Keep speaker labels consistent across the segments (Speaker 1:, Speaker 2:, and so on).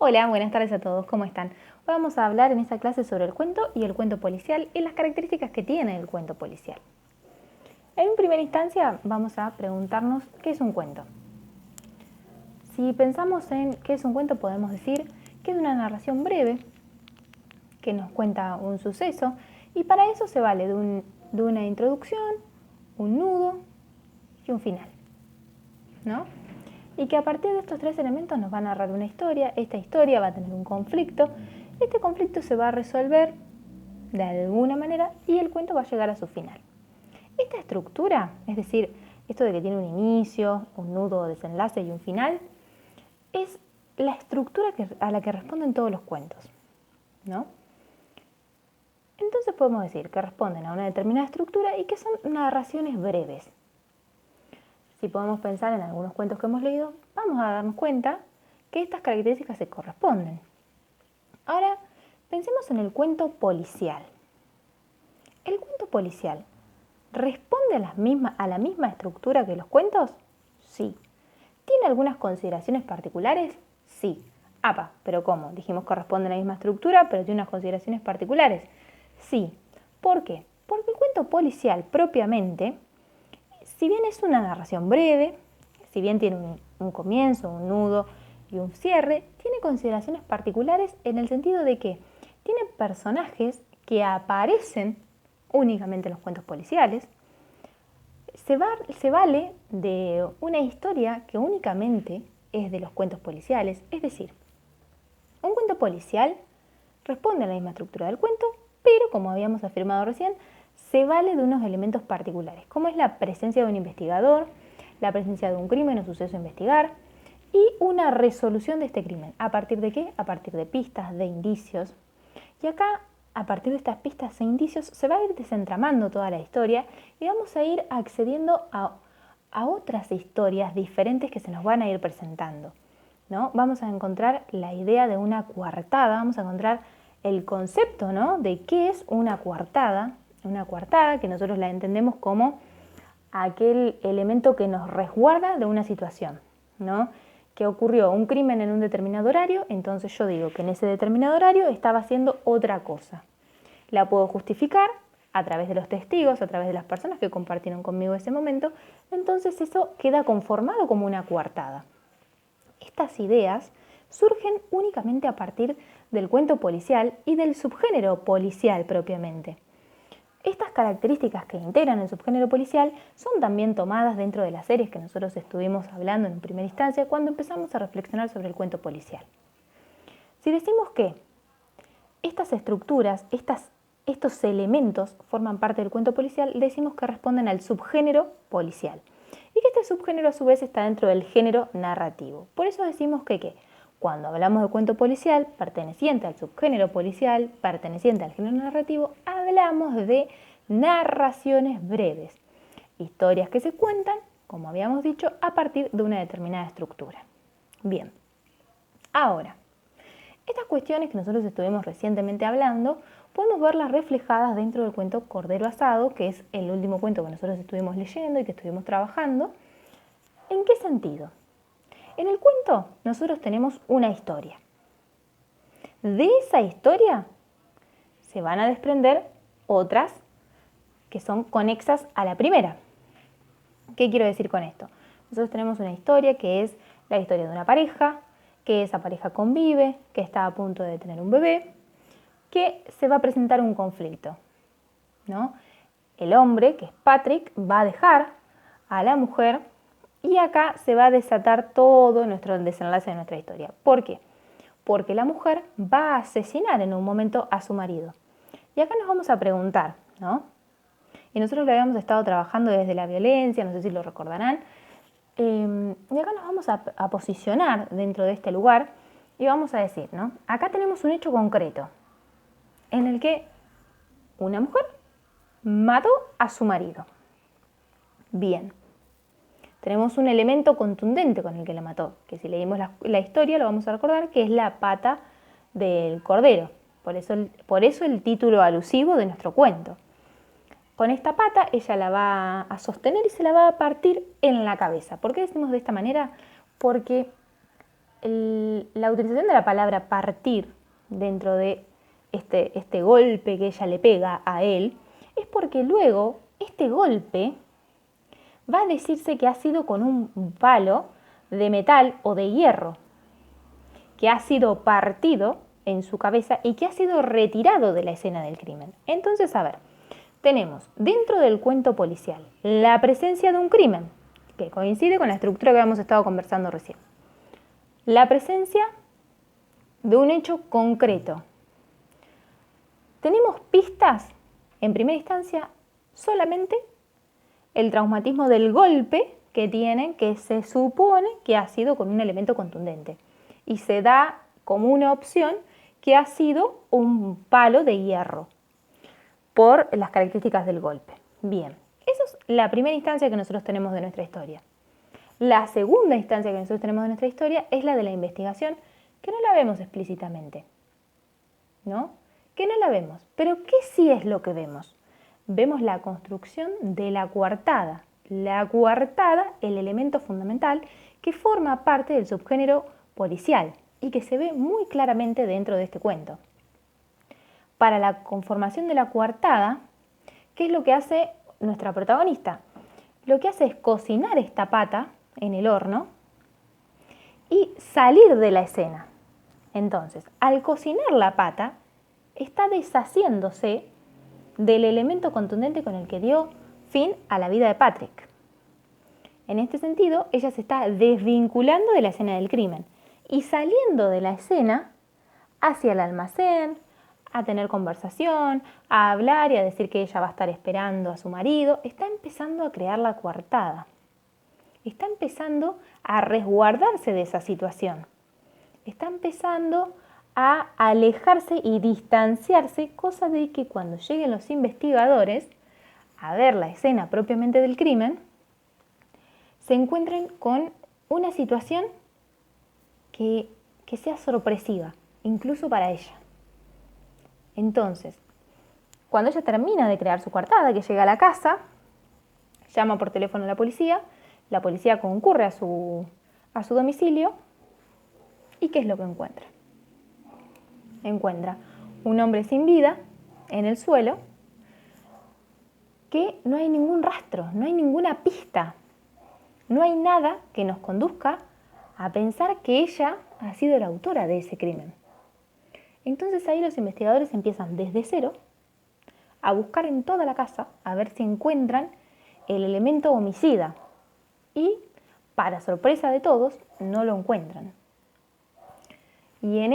Speaker 1: Hola, buenas tardes a todos, ¿cómo están? Hoy vamos a hablar en esta clase sobre el cuento y el cuento policial y las características que tiene el cuento policial. En primera instancia vamos a preguntarnos qué es un cuento. Si pensamos en qué es un cuento, podemos decir que es una narración breve que nos cuenta un suceso y para eso se vale de una introducción, un nudo y un final, ¿no? Y que a partir de estos tres elementos nos va a narrar una historia, esta historia va a tener un conflicto, este conflicto se va a resolver de alguna manera y el cuento va a llegar a su final. Esta estructura, es decir, esto de que tiene un inicio, un nudo, desenlace y un final, es la estructura a la que responden todos los cuentos, ¿no? Entonces podemos decir que responden a una determinada estructura y que son narraciones breves. Si podemos pensar en algunos cuentos que hemos leído, vamos a darnos cuenta que estas características se corresponden. Ahora, pensemos en el cuento policial. ¿El cuento policial responde a la misma estructura que los cuentos? Sí. ¿Tiene algunas consideraciones particulares? Sí. Pero ¿cómo? Dijimos que responde a la misma estructura, pero tiene unas consideraciones particulares. Sí. ¿Por qué? Porque el cuento policial propiamente, si bien es una narración breve, si bien tiene un comienzo, un nudo y un cierre, tiene consideraciones particulares en el sentido de que tiene personajes que aparecen únicamente en los cuentos policiales, se vale de una historia que únicamente es de los cuentos policiales, es decir, un cuento policial responde a la misma estructura del cuento, pero como habíamos afirmado recién, se vale de unos elementos particulares, como es la presencia de un investigador, la presencia de un crimen o suceso a investigar y una resolución de este crimen. ¿A partir de qué? A partir de pistas, de indicios. Y acá, a partir de estas pistas e indicios, se va a ir desentramando toda la historia y vamos a ir accediendo a otras historias diferentes que se nos van a ir presentando, ¿no? Vamos a encontrar la idea de una coartada, vamos a encontrar el concepto, ¿no?, de qué es una coartada que nosotros la entendemos como aquel elemento que nos resguarda de una situación, ¿no? Que ocurrió un crimen en un determinado horario, entonces yo digo que en ese determinado horario estaba haciendo otra cosa. La puedo justificar a través de los testigos, a través de las personas que compartieron conmigo ese momento, entonces eso queda conformado como una coartada. Estas ideas surgen únicamente a partir del cuento policial y del subgénero policial propiamente. Estas características que integran el subgénero policial son también tomadas dentro de las series que nosotros estuvimos hablando en primera instancia cuando empezamos a reflexionar sobre el cuento policial. Si decimos que estas estructuras, estos elementos forman parte del cuento policial, decimos que responden al subgénero policial y que este subgénero a su vez está dentro del género narrativo. Por eso decimos que cuando hablamos de cuento policial, perteneciente al subgénero policial, perteneciente al género narrativo, hablamos de narraciones breves, historias que se cuentan, como habíamos dicho, a partir de una determinada estructura. Bien, ahora, estas cuestiones que nosotros estuvimos recientemente hablando, podemos verlas reflejadas dentro del cuento Cordero Asado, que es el último cuento que nosotros estuvimos leyendo y que estuvimos trabajando. ¿En qué sentido? En el cuento nosotros tenemos una historia. De esa historia se van a desprender otras que son conexas a la primera. ¿Qué quiero decir con esto? Nosotros tenemos una historia que es la historia de una pareja, que esa pareja convive, que está a punto de tener un bebé, que se va a presentar un conflicto, ¿no? El hombre, que es Patrick, va a dejar a la mujer y acá se va a desatar todo nuestro desenlace de nuestra historia. ¿Por qué? Porque la mujer va a asesinar en un momento a su marido. Y acá nos vamos a preguntar, ¿no? Y nosotros lo habíamos estado trabajando desde la violencia, no sé si lo recordarán. Y acá nos vamos a posicionar dentro de este lugar y vamos a decir, ¿no? Acá tenemos un hecho concreto en el que una mujer mató a su marido. Bien. Tenemos un elemento contundente con el que la mató, que si leímos la historia lo vamos a recordar que es la pata del cordero. Por eso el título alusivo de nuestro cuento. Con esta pata ella la va a sostener y se la va a partir en la cabeza. ¿Por qué decimos de esta manera? Porque la utilización de la palabra partir dentro de este golpe que ella le pega a él es porque luego este golpe va a decirse que ha sido con un palo de metal o de hierro, que ha sido partido en su cabeza y que ha sido retirado de la escena del crimen. Entonces, a ver, tenemos dentro del cuento policial la presencia de un crimen, que coincide con la estructura que habíamos estado conversando recién. La presencia de un hecho concreto. Tenemos pistas, en primera instancia, solamente el traumatismo del golpe que tienen, que se supone que ha sido con un elemento contundente. Y se da como una opción que ha sido un palo de hierro por las características del golpe. Bien, esa es la primera instancia que nosotros tenemos de nuestra historia. La segunda instancia que nosotros tenemos de nuestra historia es la de la investigación, que no la vemos explícitamente, ¿no? Que no la vemos. Pero ¿qué sí es lo que vemos? Vemos la construcción de la coartada. La coartada, el elemento fundamental que forma parte del subgénero policial y que se ve muy claramente dentro de este cuento. Para la conformación de la coartada, ¿qué es lo que hace nuestra protagonista? Lo que hace es cocinar esta pata en el horno y salir de la escena. Entonces, al cocinar la pata, está deshaciéndose del elemento contundente con el que dio fin a la vida de Patrick. En este sentido, ella se está desvinculando de la escena del crimen y saliendo de la escena hacia el almacén, a tener conversación, a hablar y a decir que ella va a estar esperando a su marido. Está empezando a crear la coartada. Está empezando a resguardarse de esa situación. Está empezando a alejarse y distanciarse, cosa de que cuando lleguen los investigadores a ver la escena propiamente del crimen, se encuentren con una situación que sea sorpresiva, incluso para ella. Entonces, cuando ella termina de crear su coartada, que llega a la casa, llama por teléfono a la policía concurre a su domicilio, ¿y qué es lo que encuentra? Encuentra un hombre sin vida en el suelo, que no hay ningún rastro, no hay ninguna pista, no hay nada que nos conduzca a pensar que ella ha sido la autora de ese crimen. Entonces ahí los investigadores empiezan desde cero a buscar en toda la casa a ver si encuentran el elemento homicida y, para sorpresa de todos, no lo encuentran. Y en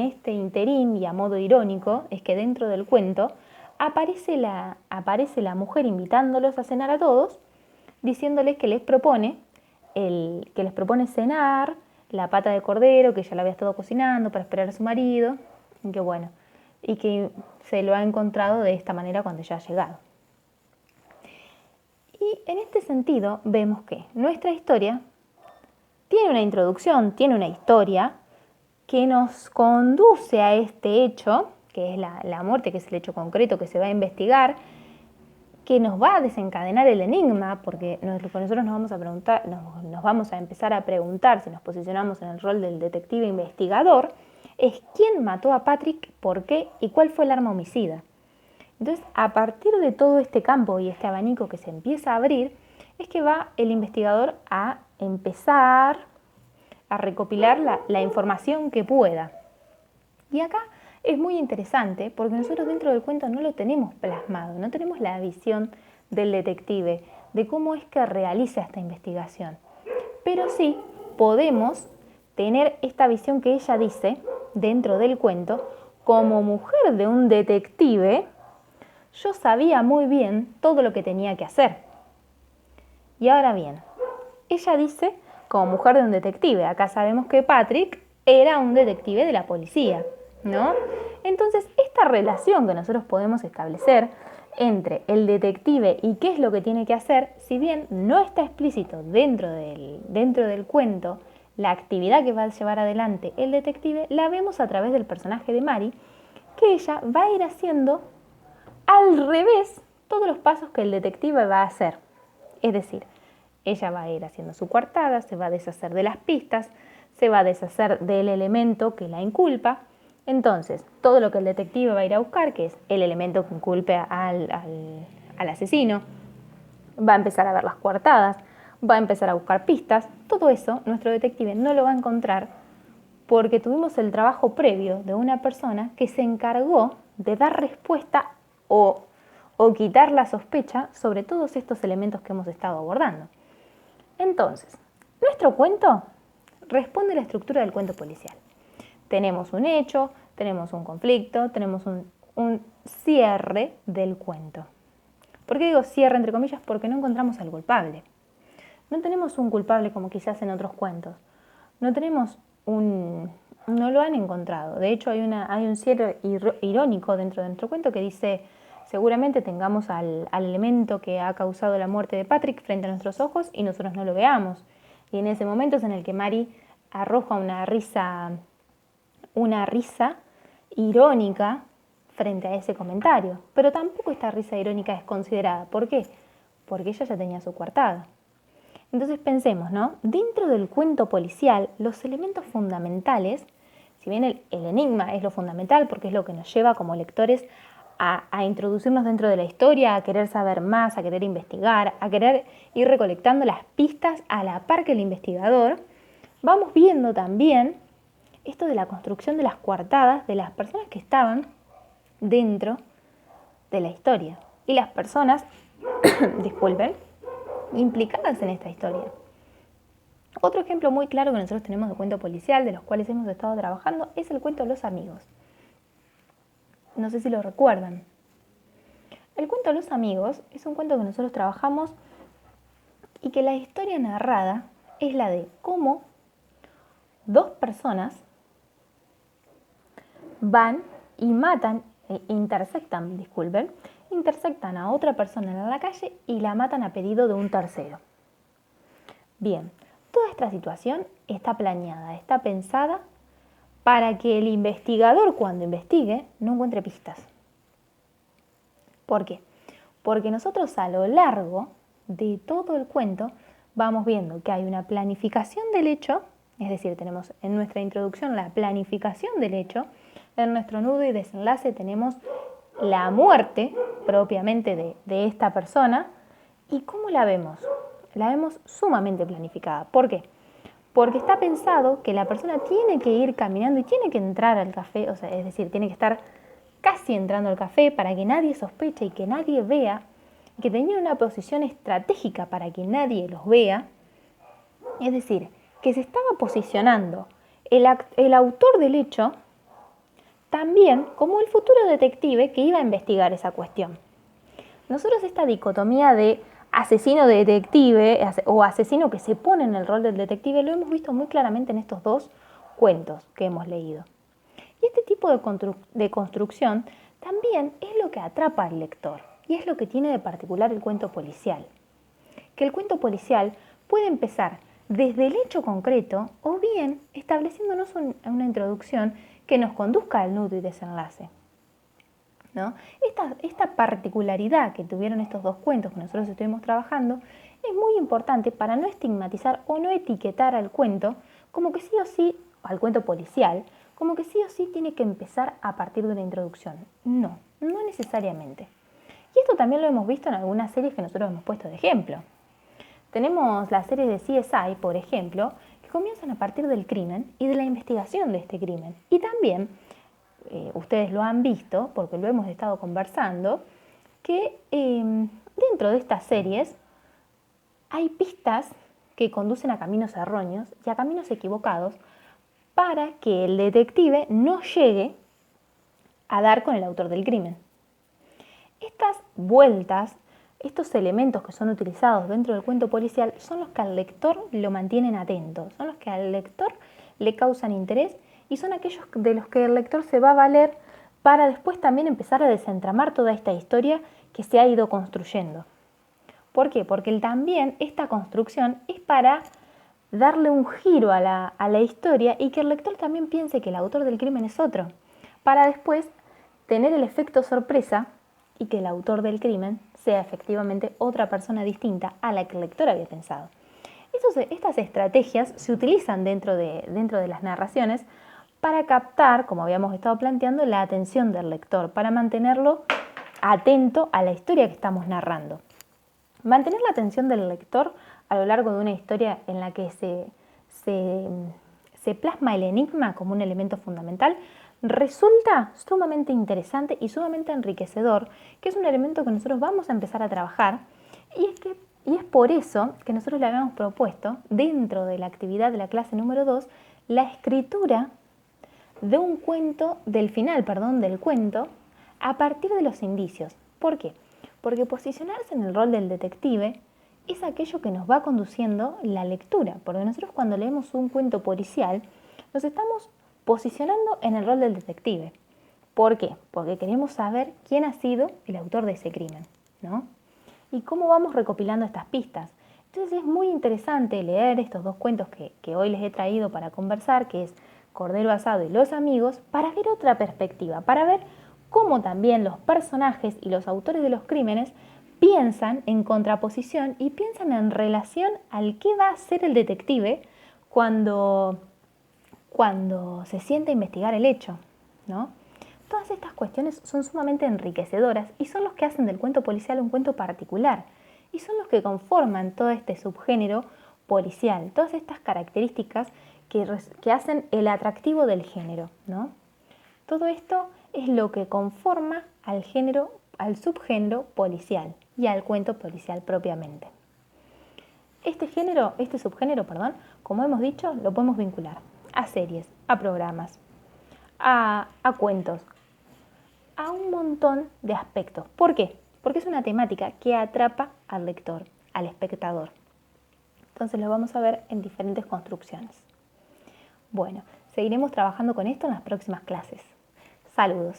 Speaker 1: este interín y a modo irónico es que dentro del cuento aparece la mujer invitándolos a cenar a todos, diciéndoles que les propone cenar la pata de cordero que ella la había estado cocinando para esperar a su marido, y que se lo ha encontrado de esta manera cuando ya ha llegado. Y en este sentido vemos que nuestra historia tiene una introducción, tiene una historia que nos conduce a este hecho, que es la muerte, que es el hecho concreto que se va a investigar, que nos va a desencadenar el enigma, porque nosotros nos vamos a empezar a preguntar, si nos posicionamos en el rol del detective investigador, es quién mató a Patrick, por qué y cuál fue el arma homicida. Entonces, a partir de todo este campo y este abanico que se empieza a abrir, es que va el investigador a empezar a recopilar la información que pueda. Y acá es muy interesante porque nosotros dentro del cuento no lo tenemos plasmado, no tenemos la visión del detective, de cómo es que realiza esta investigación. Pero sí podemos tener esta visión que ella dice dentro del cuento: como mujer de un detective, yo sabía muy bien todo lo que tenía que hacer. Y ahora bien, ella dice como mujer de un detective. Acá sabemos que Patrick era un detective de la policía, ¿no? Entonces, esta relación que nosotros podemos establecer entre el detective y qué es lo que tiene que hacer, si bien no está explícito dentro del cuento la actividad que va a llevar adelante el detective, la vemos a través del personaje de Mary, que ella va a ir haciendo al revés todos los pasos que el detective va a hacer. Es decir, ella va a ir haciendo su coartada, se va a deshacer de las pistas, se va a deshacer del elemento que la inculpa. Entonces, todo lo que el detective va a ir a buscar, que es el elemento que inculpe al asesino, va a empezar a ver las coartadas, va a empezar a buscar pistas. Todo eso nuestro detective no lo va a encontrar porque tuvimos el trabajo previo de una persona que se encargó de dar respuesta o quitar la sospecha sobre todos estos elementos que hemos estado abordando. Entonces, nuestro cuento responde a la estructura del cuento policial. Tenemos un hecho, tenemos un conflicto, tenemos un cierre del cuento. ¿Por qué digo cierre entre comillas? Porque no encontramos al culpable. No tenemos un culpable como quizás en otros cuentos. No lo han encontrado. De hecho, hay un cierre irónico dentro de nuestro cuento que dice: seguramente tengamos al elemento que ha causado la muerte de Patrick frente a nuestros ojos y nosotros no lo veamos. Y en ese momento es en el que Mary arroja una risa irónica frente a ese comentario. Pero tampoco esta risa irónica es considerada. ¿Por qué? Porque ella ya tenía su coartada. Entonces pensemos, ¿no? Dentro del cuento policial, los elementos fundamentales, si bien el enigma es lo fundamental porque es lo que nos lleva como lectores a introducirnos dentro de la historia, a querer saber más, a querer investigar, a querer ir recolectando las pistas a la par que el investigador, vamos viendo también esto de la construcción de las coartadas de las personas que estaban dentro de la historia y las personas, disculpen, implicadas en esta historia. Otro ejemplo muy claro que nosotros tenemos de cuento policial, de los cuales hemos estado trabajando, es el cuento Los Amigos. No sé si lo recuerdan. El cuento Los Amigos es un cuento que nosotros trabajamos y que la historia narrada es la de cómo dos personas van y intersectan a otra persona en la calle y la matan a pedido de un tercero. Bien, toda esta situación está planeada, está pensada para que el investigador, cuando investigue, no encuentre pistas. ¿Por qué? Porque nosotros a lo largo de todo el cuento vamos viendo que hay una planificación del hecho, es decir, tenemos en nuestra introducción la planificación del hecho, en nuestro nudo y desenlace tenemos la muerte propiamente de esta persona. ¿Y cómo la vemos? La vemos sumamente planificada. ¿Por qué? Porque está pensado que la persona tiene que ir caminando y tiene que entrar al café, o sea, es decir, tiene que estar casi entrando al café para que nadie sospeche y que nadie vea, que tenía una posición estratégica para que nadie los vea. Es decir, que se estaba posicionando el autor del hecho también como el futuro detective que iba a investigar esa cuestión. Nosotros esta dicotomía de asesino de detective o asesino que se pone en el rol del detective lo hemos visto muy claramente en estos dos cuentos que hemos leído. Y este tipo de construcción también es lo que atrapa al lector y es lo que tiene de particular el cuento policial. Que el cuento policial puede empezar desde el hecho concreto o bien estableciéndonos una introducción que nos conduzca al nudo y desenlace, ¿no? Esta particularidad que tuvieron estos dos cuentos que nosotros estuvimos trabajando es muy importante para no estigmatizar o no etiquetar al cuento como que sí o sí, al cuento policial, como que sí o sí tiene que empezar a partir de una introducción. No necesariamente. Y esto también lo hemos visto en algunas series que nosotros hemos puesto de ejemplo. Tenemos las series de CSI, por ejemplo, que comienzan a partir del crimen y de la investigación de este crimen. Y también, ustedes lo han visto, porque lo hemos estado conversando, que dentro de estas series hay pistas que conducen a caminos erróneos y a caminos equivocados para que el detective no llegue a dar con el autor del crimen. Estas vueltas, estos elementos que son utilizados dentro del cuento policial son los que al lector lo mantienen atento, son los que al lector le causan interés y son aquellos de los que el lector se va a valer para después también empezar a desentramar toda esta historia que se ha ido construyendo. ¿Por qué? Porque también esta construcción es para darle un giro a la historia y que el lector también piense que el autor del crimen es otro, para después tener el efecto sorpresa y que el autor del crimen sea efectivamente otra persona distinta a la que el lector había pensado. Ese Estas estrategias se utilizan dentro de las narraciones para captar, como habíamos estado planteando, la atención del lector, para mantenerlo atento a la historia que estamos narrando. Mantener la atención del lector a lo largo de una historia en la que se plasma el enigma como un elemento fundamental resulta sumamente interesante y sumamente enriquecedor, que es un elemento que nosotros vamos a empezar a trabajar y es por eso que nosotros le habíamos propuesto, dentro de la actividad de la clase número 2, la escritura de un cuento, del cuento, a partir de los indicios. ¿Por qué? Porque posicionarse en el rol del detective es aquello que nos va conduciendo la lectura, porque nosotros cuando leemos un cuento policial nos estamos posicionando en el rol del detective. ¿Por qué? Porque queremos saber quién ha sido el autor de ese crimen, ¿no? Y cómo vamos recopilando estas pistas. Entonces es muy interesante leer estos dos cuentos que hoy les he traído para conversar, que es Cordero Asado y Los Amigos, para ver otra perspectiva, para ver cómo también los personajes y los autores de los crímenes piensan en contraposición y piensan en relación al qué va a hacer el detective cuando se siente a investigar el hecho, ¿no? Todas estas cuestiones son sumamente enriquecedoras y son los que hacen del cuento policial un cuento particular y son los que conforman todo este subgénero policial, todas estas características que hacen el atractivo del género, ¿no? Todo esto es lo que conforma al subgénero policial y al cuento policial propiamente. Este subgénero, como hemos dicho, lo podemos vincular a series, a programas, a cuentos, a un montón de aspectos. ¿Por qué? Porque es una temática que atrapa al lector, al espectador. Entonces lo vamos a ver en diferentes construcciones. Bueno, seguiremos trabajando con esto en las próximas clases. Saludos.